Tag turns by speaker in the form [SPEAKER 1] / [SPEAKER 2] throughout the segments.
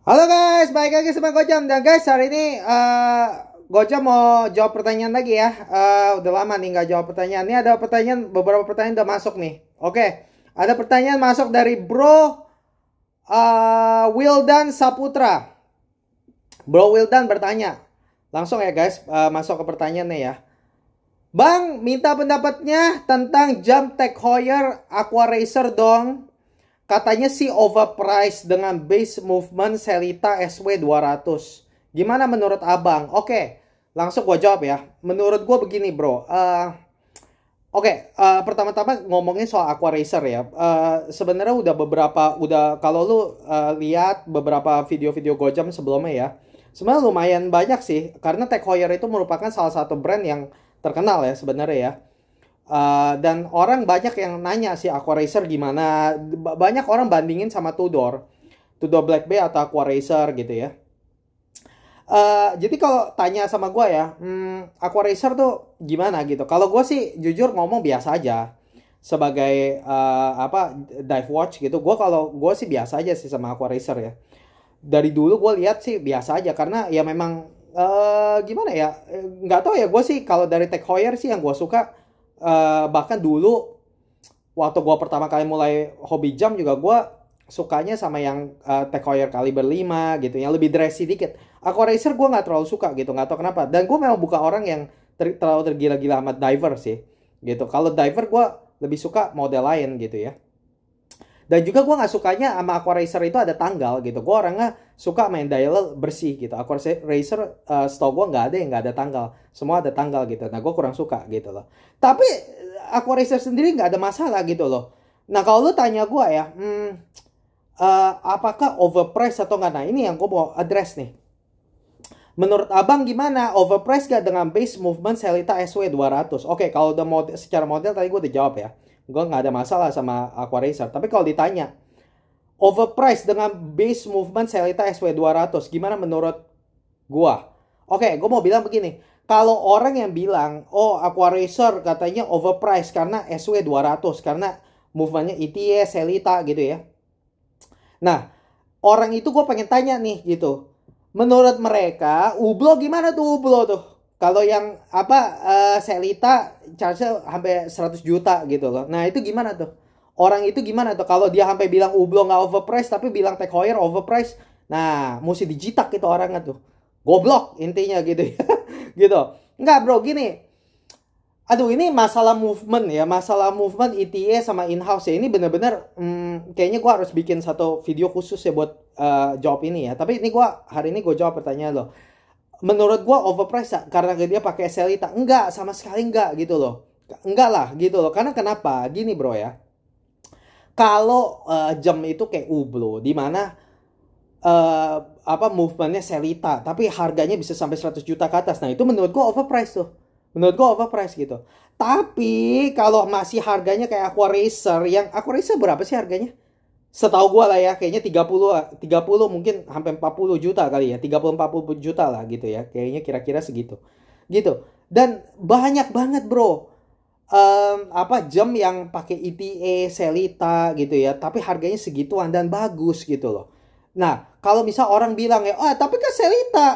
[SPEAKER 1] Halo guys, balik lagi sama Gojam. Dan guys, hari ini Gojam mau jawab pertanyaan lagi ya. Udah lama nih nggak jawab pertanyaan. Ini ada pertanyaan, beberapa pertanyaan udah masuk nih. Oke, ada pertanyaan masuk dari Bro Wildan Saputra. Bro Wildan bertanya. Langsung ya guys, masuk ke pertanyaannya ya. Bang, minta pendapatnya tentang jam Tag Heuer Aqua Racer dong. Katanya sih overpriced dengan base movement Selita SW200. Gimana menurut abang? Oke, langsung gue jawab ya. Menurut gue begini bro. Pertama-tama ngomongin soal Aqua Racer ya. Sebenarnya kalau lu lihat beberapa video-video Gojam sebelumnya ya. Sebenarnya lumayan banyak sih. Karena Tag Heuer itu merupakan salah satu brand yang terkenal ya sebenarnya ya. Dan orang banyak yang nanya sih Aqua Racer gimana. Banyak orang bandingin sama Tudor Black Bay atau Aqua Racer gitu ya. Jadi kalau tanya sama gue ya, Aqua Racer tuh gimana gitu. Kalau gue sih jujur ngomong biasa aja. Sebagai dive watch gitu. Kalau gue sih biasa aja sih sama Aqua Racer ya. Dari dulu gue lihat sih biasa aja. Karena ya memang gimana ya. Nggak tahu ya, gue sih kalau dari Tag Heuer sih yang gue suka. Bahkan dulu waktu gue pertama kali mulai hobi jam juga gue sukanya sama yang Tag Heuer kaliber 5 gitu, yang lebih dressy dikit. Aqua Racer gue nggak terlalu suka gitu, nggak tahu kenapa. Dan gue memang bukan orang yang terlalu tergila-gila sama diver sih gitu. Kalau diver gue lebih suka model lain gitu ya. Dan juga gue nggak sukanya sama Aqua Racer itu ada tanggal gitu. Gue orangnya suka main dial bersih gitu. Aqua Racer setahu gue nggak ada tanggal. Semua ada tanggal gitu. Nah gue kurang suka gitu loh. Tapi Aqua Racer sendiri nggak ada masalah gitu loh. Nah kalau lu tanya gue ya, apakah overpriced atau nggak? Nah ini yang gue mau address nih. Menurut abang gimana? Overpriced gak dengan base movement Selita SW200? Oke, kalau udah secara model tadi gue udah jawab ya. Gue nggak ada masalah sama Aqua Racer. Tapi kalau ditanya overpriced dengan base movement Selita SW200, gimana menurut gue? Oke, gue mau bilang begini. Kalau orang yang bilang, oh Aqua Racer katanya overpriced karena SW200, karena movementnya ETA, Selita gitu ya. Nah, orang itu gue pengen tanya nih gitu. Menurut mereka, Hublot gimana tuh Hublot tuh? Kalau yang Selita charge-nya sampai 100 juta gitu loh. Nah, itu gimana tuh? Orang itu gimana tuh kalau dia sampai bilang Hublot nggak overpriced tapi bilang Tag Heuer overpriced. Nah, mesti dijitak gitu orangnya tuh. Goblok intinya gitu ya. Gitu. Enggak, bro, gini. Aduh, ini masalah movement ya, masalah movement ETA sama in-house ya. Ini bener-bener kayaknya gue harus bikin satu video khusus ya buat jawab ini ya. Tapi ini hari ini gue jawab pertanyaan lo. Menurut gue overpriced karena dia pakai Selita. Enggak, sama sekali enggak gitu loh. Enggak lah gitu loh. Karena kenapa? Gini bro ya. Kalau jam itu kayak Hublot, di mana movementnya Selita, tapi harganya bisa sampai 100 juta ke atas. Nah itu menurut gue overpriced tuh. Menurut gue overpriced gitu. Tapi kalau masih harganya kayak Aqua Racer, yang Aqua Racer berapa sih harganya? Setahu gue lah ya, kayaknya 30 mungkin sampai 40 juta kali ya. 30-40 juta lah gitu ya. Kayaknya kira-kira segitu. Gitu. Dan banyak banget bro. Jam yang pakai ETA, Selita gitu ya. Tapi harganya segituan dan bagus gitu loh. Nah, kalau misal orang bilang ya, tapi kan Selita.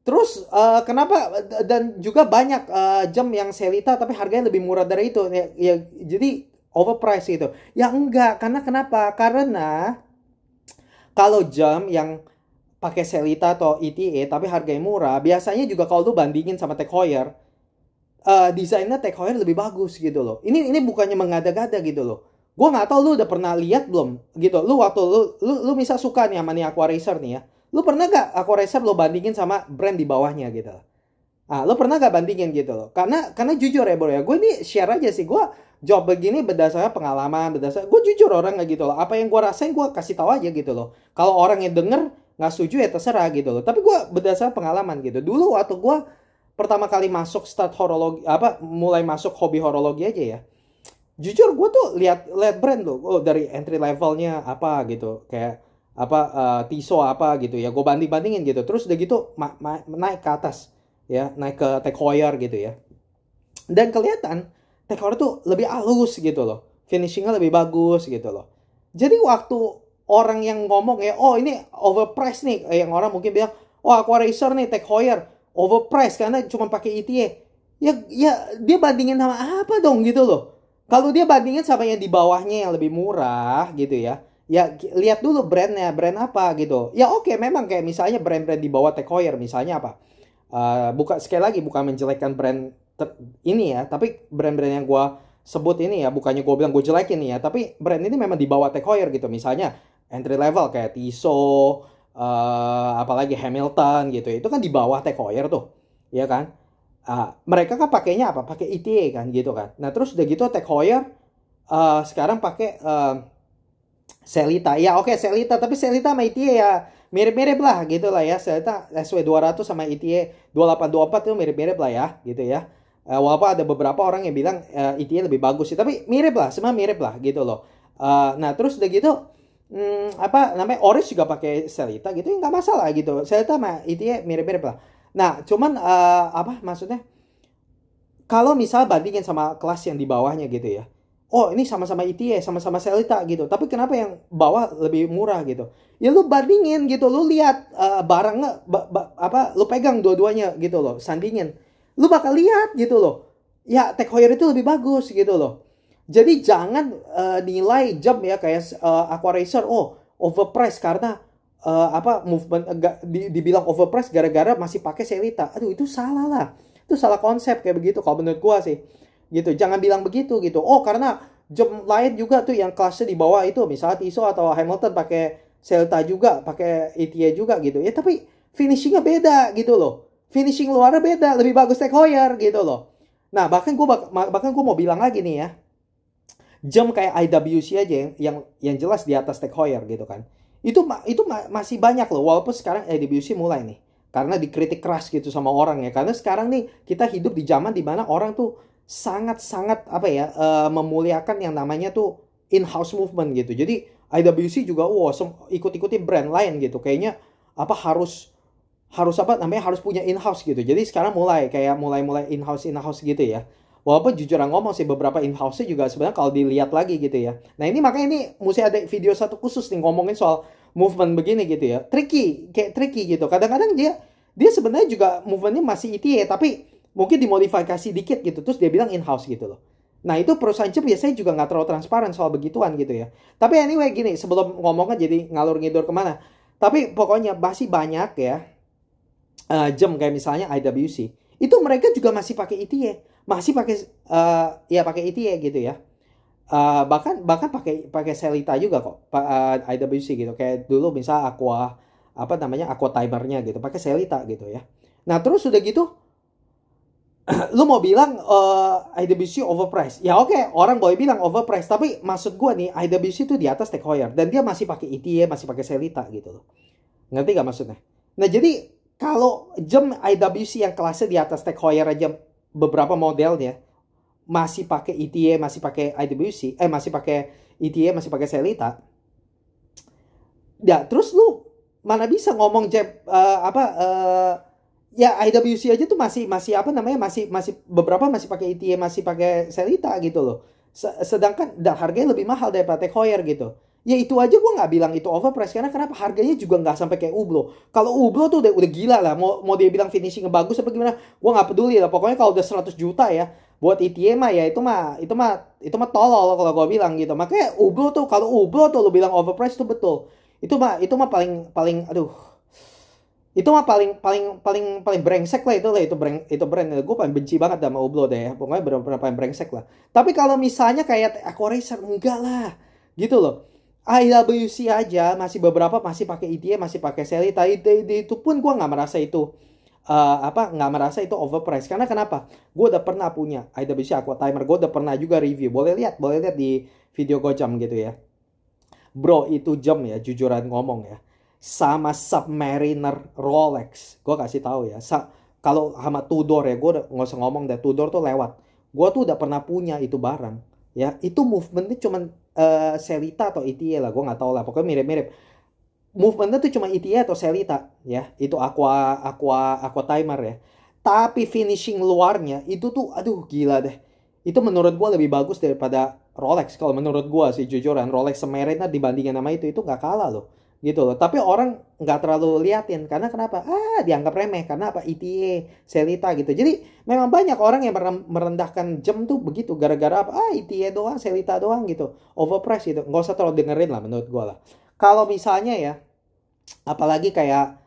[SPEAKER 1] Terus kenapa, dan juga banyak jam yang Selita tapi harganya lebih murah dari itu ya, jadi overpriced gitu. Ya enggak, karena kenapa? Karena kalau jam yang pakai Selita atau ETA tapi harganya murah, biasanya juga kalau lu bandingin sama Tag Heuer, desainnya Tag Heuer lebih bagus gitu loh. Ini bukannya mengada-gada gitu loh. Gue nggak tahu lu udah pernah lihat belum gitu. Lu waktu lu misal suka nih sama nih Aqua Racer nih ya. Lu pernah gak Aqua Racer lo bandingin sama brand di bawahnya gitu? Ah, lu pernah gak bandingin gitu loh? Karena jujur ya bro ya, gue ini share aja sih. Gue jawab begini berdasarkan pengalaman, gue jujur orang gak gitu loh. Apa yang gue rasain gue kasih tahu aja gitu loh. Kalau orang yang denger nggak setuju ya terserah gitu loh. Tapi gue berdasarkan pengalaman gitu. Dulu waktu gue pertama kali masuk horologi, mulai masuk hobi horologi aja ya. Jujur gue tuh lihat brand loh. Oh, dari entry levelnya apa gitu, kayak Tissot gitu ya, gue bandingin gitu, terus udah gitu naik ke atas ya, naik ke Tag Heuer gitu ya, dan kelihatan Tag Heuer tuh lebih halus gitu loh, finishingnya lebih bagus gitu loh. Jadi waktu orang yang ngomong ya, oh ini overpriced nih, yang orang mungkin bilang, oh Aqua Racer nih, Tag Heuer overpriced karena cuma pakai ETA. Ya dia bandingin sama apa dong gitu loh. Kalau dia bandingin sama yang di bawahnya yang lebih murah gitu ya, ya lihat dulu brandnya, brand apa gitu. Ya oke, memang kayak misalnya brand-brand di bawah Tag Heuer misalnya apa? Sekali lagi bukan menjelekkan brand ini ya, tapi brand-brand yang gue sebut ini ya, bukannya gue bilang gue jelekin nih ya, tapi brand ini memang di bawah Tag Heuer gitu. Misalnya entry level kayak Tissot, apalagi Hamilton gitu, itu kan di bawah Tag Heuer tuh, ya kan? Mereka kan pakainya apa? Pakai ETA kan gitu kan. Nah terus udah gitu Tag Heuer sekarang pakai Sellita. Ya oke, Sellita, tapi Sellita sama ETA ya mirip-mirip lah gitu lah ya. Sellita SW200 sama ETA 2824 itu mirip-mirip lah ya gitu ya. Walaupun ada beberapa orang yang bilang ETA lebih bagus sih, tapi mirip lah, semua mirip lah gitu loh. Nah terus udah gitu apa namanya, Oris juga pakai Sellita gitu, nggak masalah gitu. Sellita sama ETA mirip-mirip lah. Nah cuman apa maksudnya, kalau misal bandingin sama kelas yang di bawahnya gitu ya, oh ini sama-sama ETA, sama-sama Sellita gitu, tapi kenapa yang bawah lebih murah gitu? Ya lu bandingin gitu, lu lihat barangnya apa, lu pegang dua-duanya gitu loh, sandingin, lu bakal lihat gitu loh, ya Tag Heuer itu lebih bagus gitu loh. Jadi jangan nilai jam ya kayak Aqua Racer, oh overpriced karena apa movement dibilang overpriced gara-gara masih pakai Sellita. Aduh itu salah lah, itu salah konsep kayak begitu kalau menurut gua sih gitu. Jangan bilang begitu gitu, oh karena jam lain juga tuh yang kelasnya di bawah itu misalnya Tissot atau Hamilton pakai Sellita juga, pakai ETA juga gitu ya, tapi finishingnya beda gitu loh, finishing luarnya beda, lebih bagus Tag Heuer gitu loh. Nah bahkan gua mau bilang lagi nih ya, jam kayak IWC aja yang jelas di atas Tag Heuer gitu kan, itu masih banyak loh, walaupun sekarang IWC mulai nih karena dikritik keras gitu sama orang ya, karena sekarang nih kita hidup di zaman dimana orang tuh sangat-sangat apa ya, memuliakan yang namanya tuh in-house movement gitu. Jadi IWC juga ikut-ikuti brand lain gitu, kayaknya apa harus apa namanya, harus punya in-house gitu. Jadi sekarang mulai in-house gitu ya. Walaupun jujur ngomong sih beberapa in-house-nya juga sebenarnya kalau dilihat lagi gitu ya. Nah ini makanya ini mesti ada video satu khusus nih ngomongin soal movement begini gitu ya. Tricky gitu. Kadang-kadang dia sebenarnya juga movementnya masih ETA, tapi mungkin dimodifikasi dikit gitu, terus dia bilang in-house gitu loh. Nah itu perusahaan chip biasanya juga nggak terlalu transparan soal begituan gitu ya. Tapi anyway gini, sebelum ngomongnya jadi ngalur ngidur kemana, tapi pokoknya masih banyak ya jam kayak misalnya IWC, itu mereka juga masih pakai ETA, masih pakai ya pakai ETA gitu ya. Bahkan pakai Sellita juga kok, IWC gitu. Kayak dulu misal Aqua timernya gitu, pakai Sellita gitu ya. Nah terus udah gitu lu mau bilang IWC overpriced. Ya oke, orang boleh bilang overpriced, tapi maksud gua nih IWC itu di atas Tag Heuer dan dia masih pakai ETA, masih pakai Sellita gitu loh. Ngerti gak maksudnya? Nah jadi kalau jam IWC yang kelasnya di atas Tag Heuer aja beberapa modelnya masih pakai ETA, masih pakai IWC, masih pakai ETA, masih pakai Sellita. Ya terus lu mana bisa ngomong ya IWC aja tuh masih apa namanya, masih beberapa masih pakai ETA, masih pakai Sellita gitu loh. Sedangkan harganya lebih mahal daripada Tag Heuer gitu. Ya itu aja gue nggak bilang itu overpriced, karena kenapa, harganya juga nggak sampai kayak Hublot. Kalau Hublot tuh udah gila lah, mau dia bilang finishingnya bagus apa gimana, gue nggak peduli lah. Pokoknya kalau udah 100 juta ya buat ETA mah ya itu mah tolol kalau gue bilang gitu. Makanya Hublot tuh, kalau Hublot tuh lu bilang overpriced tuh betul. Itu mah paling aduh. Itu mah paling brengsek lah itu brand. Gue paling benci banget sama Hublot deh ya. Pokoknya benar-benar paling brengsek lah. Tapi kalau misalnya kayak Aqua Racer, enggak lah. Gitu loh. IWC aja masih beberapa masih pakai ETA, masih pakai Sellita. Itu pun gue nggak merasa itu nggak merasa itu overpriced. Karena kenapa? Gue udah pernah punya IWC Aqua Timer. Gue udah pernah juga review. Boleh lihat di video Gojam gitu ya. Bro, itu jam ya, jujuran ngomong ya, sama Submariner Rolex, gue kasih tahu ya, kalau sama Tudor ya, gue udah nggak usah ngomong deh, Tudor tuh lewat. Gue tuh udah pernah punya itu barang ya, itu movementnya cuman Sellita atau ETA lah, gue nggak tahu lah, pokoknya mirip-mirip movementnya tuh cuma ETA atau Sellita ya, itu aqua timer ya. Tapi finishing luarnya itu tuh aduh gila deh, itu menurut gue lebih bagus daripada Rolex. Kalau menurut gue sih jujuran, Rolex semeritnya dibandingin sama itu nggak kalah loh. Gitu loh. Tapi orang nggak terlalu liatin. Karena kenapa? Dianggap remeh. Karena apa? ETA, Selita gitu. Jadi memang banyak orang yang merendahkan jam tuh begitu. Gara-gara apa? ETA doang, Selita doang gitu. Overprice gitu. Nggak usah terlalu dengerin lah menurut gue lah. Kalau misalnya ya, apalagi kayak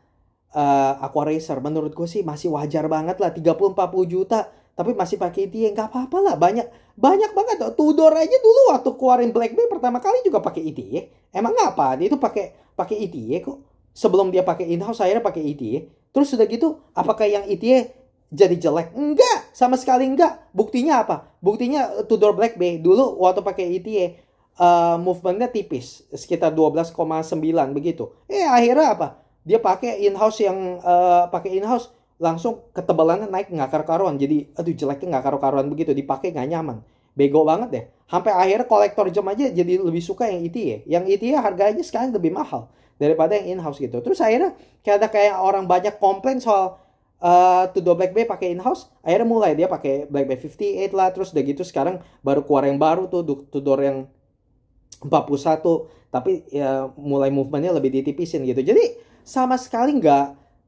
[SPEAKER 1] Aqua Racer, menurut gue sih masih wajar banget lah. 30-40 juta. Tapi masih pakai ETA, nggak apa-apa lah. Banyak banget. Tudor aja dulu waktu keluarin Black Bay pertama kali juga pakai ETA. Emang apa? Dia itu pakai ETA kok. Sebelum dia pakai in-house, akhirnya pakai ETA. Terus sudah gitu, apakah yang ETA jadi jelek? Enggak, sama sekali enggak. Buktinya apa? Buktinya Tudor Black Bay dulu waktu pakai ETA, movementnya tipis, sekitar 12,9 begitu. Akhirnya apa? Dia pakai in-house yang pakai in-house langsung ketebalannya naik nggak karu-karuan. Jadi aduh jeleknya nggak karu-karuan begitu, dipakai nggak nyaman. Bego banget deh. Sampai akhirnya kolektor jam aja jadi lebih suka yang ETA. Yang ETA harganya sekarang lebih mahal daripada yang in-house gitu. Terus akhirnya kayak orang banyak komplain soal Tudor Black Bay pakai in-house. Akhirnya mulai dia pakai Black Bay 58 lah. Terus udah gitu sekarang baru keluar yang baru tuh, Tudor yang 41. Tapi ya mulai movementnya lebih ditipisin gitu. Jadi sama sekali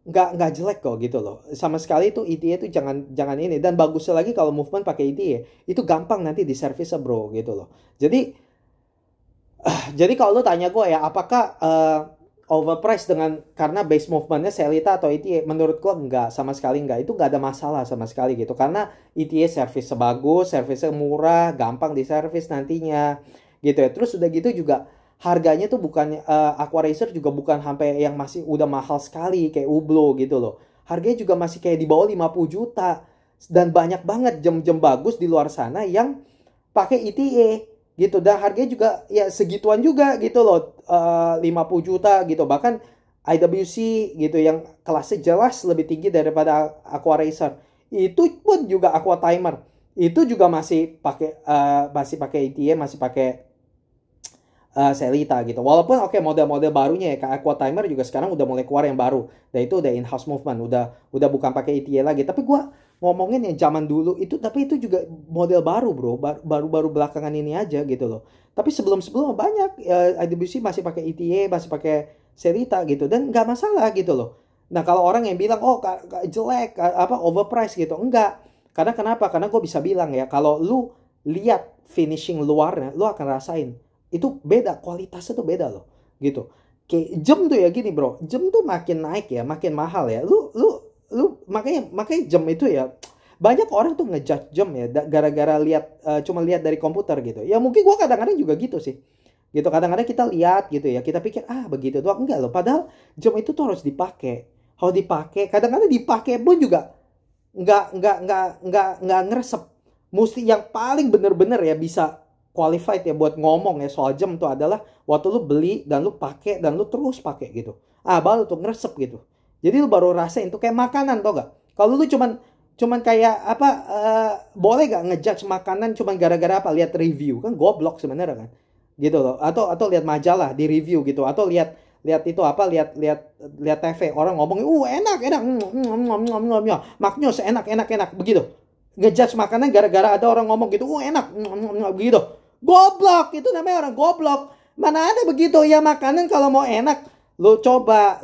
[SPEAKER 1] nggak jelek kok gitu loh. Sama sekali itu ETA itu jangan ini. Dan bagusnya lagi kalau movement pakai ETA itu gampang nanti di service bro gitu loh. Jadi kalau lu tanya gue ya apakah overpriced karena base movementnya Selita atau ETA, menurut gue enggak, sama sekali enggak. Itu nggak ada masalah sama sekali gitu. Karena ETA service bagus, service murah, gampang di service nantinya gitu ya. Terus udah gitu juga harganya tuh bukan Aqua Racer juga bukan sampai yang masih udah mahal sekali kayak Hublot gitu loh. Harganya juga masih kayak di bawah 50 juta. Dan banyak banget jam-jam bagus di luar sana yang pakai ETA gitu. Dan harganya juga ya segituan juga gitu loh. 50 juta gitu. Bahkan IWC gitu yang kelasnya jelas lebih tinggi daripada Aqua Racer. Itu pun juga Aqua Timer. Itu juga masih pakai ETA, masih pakai Selita gitu. Walaupun model-model barunya ya kayak Aqua Timer juga sekarang udah mulai keluar yang baru. Dan itu udah in-house movement, udah bukan pakai ETA lagi. Tapi gua ngomongin yang zaman dulu itu, tapi itu juga model baru bro, baru belakangan ini aja gitu loh. Tapi sebelum banyak IWC masih pakai ETA, masih pakai Selita gitu dan nggak masalah gitu loh. Nah kalau orang yang bilang jelek overpriced gitu, enggak. Karena kenapa? Karena gue bisa bilang ya kalau lu lihat finishing luarnya, lu akan rasain itu beda, kualitasnya tuh beda loh gitu. Kayak jam tuh ya gini bro, jam tuh makin naik ya, makin mahal ya. Lu makanya jam itu ya banyak orang tuh ngejudge jam ya gara-gara cuma lihat dari komputer gitu. Ya mungkin gua kadang-kadang juga gitu sih. Gitu kadang-kadang kita lihat gitu ya, kita pikir begitu doang, enggak loh. Padahal jam itu tuh harus dipakai. Kalau dipakai, kadang-kadang dipakai pun juga nggak ngeresep. Mesti yang paling bener-bener ya bisa qualified ya buat ngomong ya soal jam tuh adalah waktu lu beli dan lu pakai dan lu terus pakai gitu. Baru tuh ngeresep gitu. Jadi lu baru rasain tuh kayak makanan tau gak? Kalau lu cuman kayak boleh gak ngejudge makanan cuman gara-gara lihat review, kan goblok sebenarnya kan. Gitu loh. Atau lihat majalah di review gitu, atau lihat itu lihat TV orang ngomongin enak maknyos enak begitu. Ngejudge makanan gara-gara ada orang ngomong gitu, enak begitu. Goblok, itu namanya orang goblok. Mana ada begitu ya makanan kalau mau enak lu coba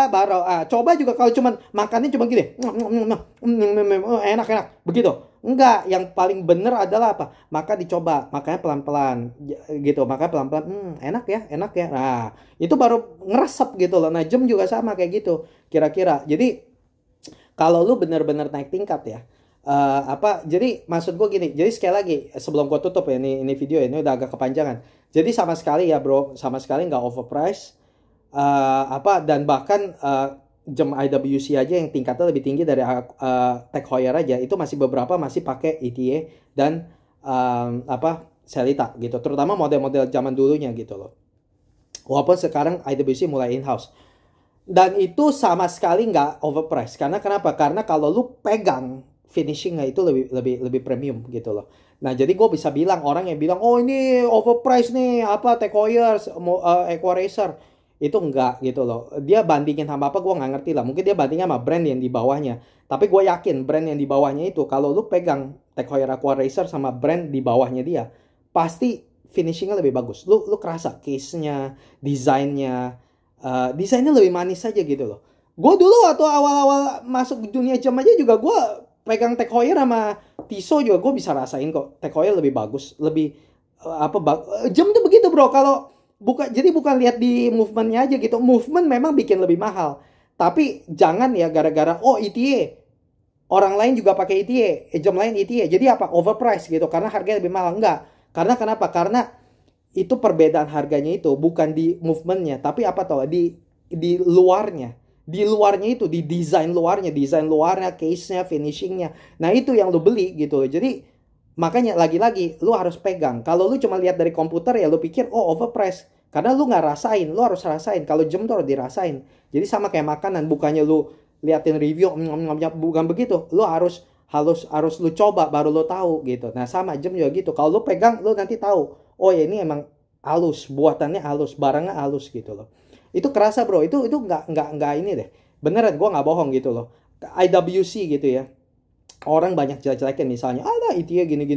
[SPEAKER 1] baru coba juga kalau cuman makannya cuma gini enak begitu. Enggak, yang paling bener adalah apa? Maka dicoba, makanya pelan-pelan gitu, makanya pelan-pelan enak ya. Nah, itu baru ngeresep gitu loh. Nah, jam juga sama kayak gitu kira-kira. Jadi kalau lu bener-bener naik tingkat ya, jadi maksud gue gini, jadi sekali lagi sebelum gue tutup ya, ini video ini udah agak kepanjangan. Jadi sama sekali ya bro, sama sekali nggak overpriced, dan bahkan jam IWC aja yang tingkatnya lebih tinggi dari Tag Heuer aja, itu masih beberapa masih pakai ETA dan Selita gitu, terutama model-model zaman dulunya gitu loh. Walaupun sekarang IWC mulai in-house. Dan itu sama sekali nggak overpriced. Karena kenapa? Karena kalau lu pegang finishingnya itu lebih premium gitu loh. Nah jadi gue bisa bilang orang yang bilang ini overpriced nih Tag Heuer, Aqua Racer, itu enggak gitu loh. Dia bandingin sama gue nggak ngerti lah. Mungkin dia bandingin sama brand yang di bawahnya. Tapi gue yakin brand yang di bawahnya itu kalau lu pegang Tag Heuer Aqua Racer sama brand di bawahnya dia, pasti finishingnya lebih bagus. Lu kerasa case-nya, desainnya lebih manis aja gitu loh. Gue dulu waktu awal-awal masuk dunia jam aja juga gue pegang Tag Heuer sama Tissot juga gue bisa rasain kok. Tag Heuer lebih bagus, lebih jam tuh begitu bro. Kalau bukan lihat di movementnya aja gitu. Movement memang bikin lebih mahal. Tapi jangan ya gara-gara ETA. Orang lain juga pakai ETA, jam lain ETA. Jadi apa? Overprice gitu karena harganya lebih mahal. Enggak. Karena kenapa? Karena itu perbedaan harganya itu bukan di movementnya, tapi apa tau? Di luarnya. Di luarnya itu, di desain luarnya, case-nya, finishingnya. Nah itu yang lu beli gitu. Jadi makanya lagi-lagi lu harus pegang. Kalau lu cuma lihat dari komputer ya lu pikir overprice. Karena lu nggak rasain, lu harus rasain. Kalau jam tuh harus dirasain. Jadi sama kayak makanan, bukannya lu liatin review, bukan begitu. Lu harus lu coba baru lu tahu gitu. Nah sama jam juga gitu. Kalau lu pegang, lu nanti tahu. Oh ya ini emang halus, buatannya halus, barangnya halus gitu loh. Itu kerasa bro, itu nggak ini deh. Beneran gue nggak bohong gitu loh. IWC gitu ya. Orang banyak jelek-jelekin misalnya, ETA gini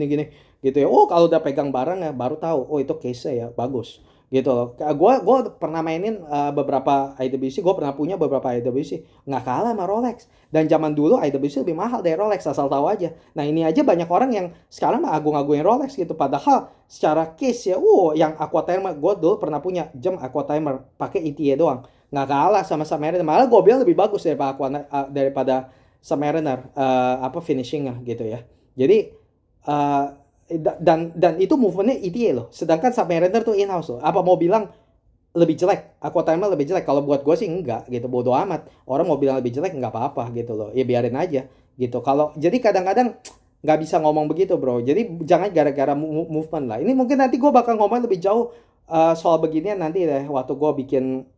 [SPEAKER 1] gitu ya. Oh kalau udah pegang barang ya baru tahu. Oh itu case-nya ya bagus gitu loh. Gue pernah mainin beberapa IWC, gue pernah punya beberapa IWC, nggak kalah sama Rolex. Dan zaman dulu IWC lebih mahal dari Rolex, asal tahu aja. Nah ini aja banyak orang yang sekarang mah agung-agungin Rolex gitu, padahal secara case ya, yang Aqua Timer, gue dulu pernah punya jam Aqua Timer pakai ETA doang, nggak kalah sama Submariner, malah gue bilang lebih bagus daripada Submariner finishingnya gitu ya. Jadi dan itu movementnya ETA loh, sedangkan Submariner tuh in-house loh. Apa mau bilang lebih jelek? Aqua Timer lebih jelek? Kalau buat gue sih enggak gitu, bodo amat. Orang mau bilang lebih jelek nggak apa-apa gitu loh, ya biarin aja gitu. Kalau jadi kadang-kadang nggak bisa ngomong begitu bro, jadi jangan gara-gara movement lah. Ini mungkin nanti gue bakal ngomong lebih jauh soal beginian nanti deh, waktu gue bikin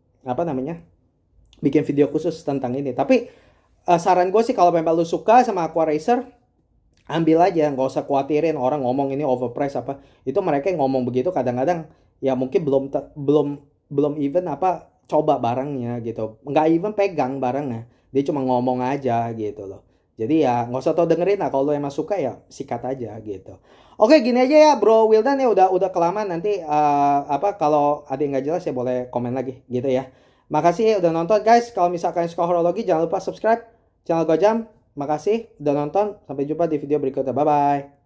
[SPEAKER 1] video khusus tentang ini. Tapi saran gue sih kalau memang lu suka sama Aqua Racer, ambil aja, nggak usah khawatirin orang ngomong ini overprice apa. Itu mereka yang ngomong begitu kadang-kadang ya mungkin belum even coba barangnya gitu, nggak even pegang barangnya, dia cuma ngomong aja gitu loh. Jadi ya nggak usah tau dengerin lah, kalau lo emang suka ya sikat aja gitu. Oke gini aja ya Bro Wildan ya, udah kelamaan. Nanti kalau ada yang nggak jelas ya boleh komen lagi gitu ya. Makasih ya udah nonton guys. Kalau misalkan suka horologi jangan lupa subscribe channel Gojam. Makasih udah nonton. Sampai jumpa di video berikutnya. Bye-bye.